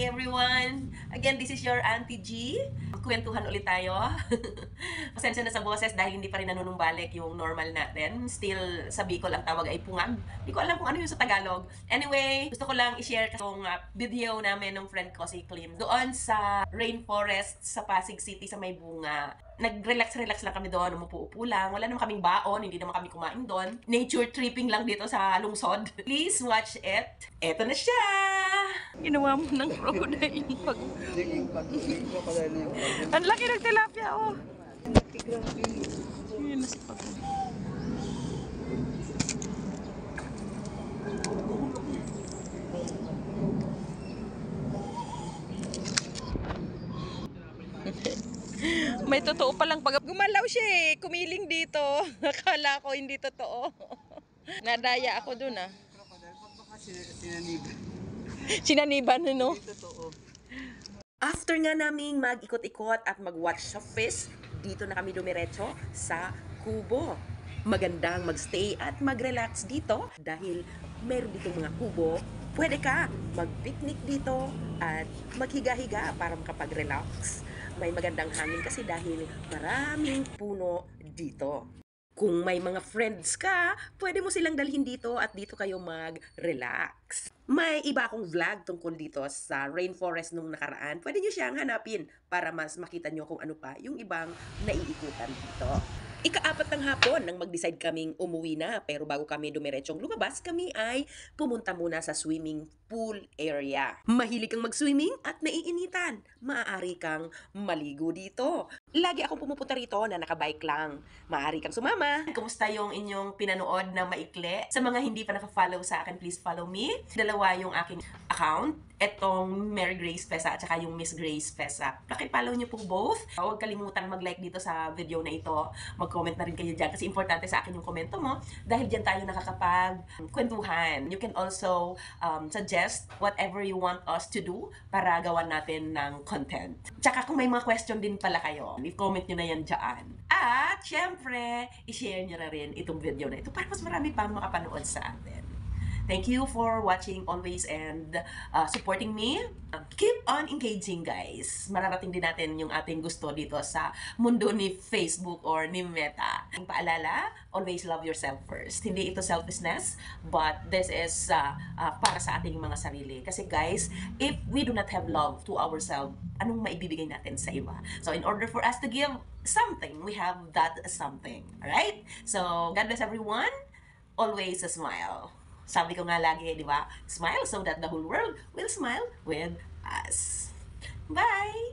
everyone! Again, this is your Auntie G. Kwentuhan ulit tayo. Pasensya na sa boses dahil hindi pa rin nanunumbalik yung normal natin. Still, sa Bicol ang tawag ay pungag. Hindi ko alam kung ano yun sa Tagalog. Anyway, gusto ko lang i-share yung video namin ng friend ko si Clim. Doon sa rainforest sa Pasig City sa may bunga. Nag-relax lang kami doon, umupo-upo lang. Wala naman kaming baon, hindi naman kami kumain doon. Nature tripping lang dito sa lungsod. Please watch it. Eto na siya! Ginawa mo ng crocodile pag... Ang laki ng tilapia, oh! Yun, nasa pag... May totoo palang pag gumalaw siya eh. Kumiling dito. Akala ko hindi totoo. Nadaya ako dun ah. Sinaniban no? After nga naming mag-ikot-ikot at mag-watch sa fish, dito na kami dumiretso sa kubo. Magandang magstay at mag-relax dito dahil meron dito mga kubo. Pwede ka mag-picnic dito at maghiga-higa para makapag-relax. May magandang hangin kasi dahil maraming puno dito. Kung may mga friends ka, pwede mo silang dalhin dito at dito kayo mag-relax. May iba akong vlog tungkol dito sa rainforest nung nakaraan. Pwede nyo siyang hanapin para mas makita nyo kung ano pa yung ibang naiikutan dito. Ika-4 ng hapon nang mag-decide kaming umuwi na, pero bago kami dumiretsong lumabas, kami ay pumunta muna sa swimming pool area. Mahilig kang mag-swimming at naiinitan, maaari kang maligo dito. Lagi akong pumupunta rito na nakabike lang. Maaari kang sumama. Kumusta yung inyong pinanood na maikli? Sa mga hindi pa naka-follow sa akin, please follow me. Dalawa yung aking account. Etong Mary Grace Pesa at saka yung Miss Grace Pesa. Paki-follow niyo po both. Huwag kalimutang mag-like dito sa video na ito. Mag-comment na rin kayo dyan kasi importante sa akin yung komento mo dahil dyan tayo nakakapag-kwentuhan. You can also suggest whatever you want us to do para gawan natin ng content. Tsaka kung may mga question din pala kayo, i-comment nyo na yan dyan. At syempre, i-share nyo na rin itong video na ito para mas marami pang makapanood sa atin. Thank you for watching always and supporting me. Keep on engaging, guys. Mararating din natin yung ating gusto dito sa mundo ni Facebook or ni Meta. Ang paalala, always love yourself first. Hindi ito selfishness, but this is para sa ating mga sarili. Kasi guys, if we do not have love to ourselves, anong maibibigay natin sa iba? So in order for us to give something, we have that something. Alright? So, God bless everyone. Always a smile. Sabi ko nga lagi, di ba? Smile so that the whole world will smile with us. Bye!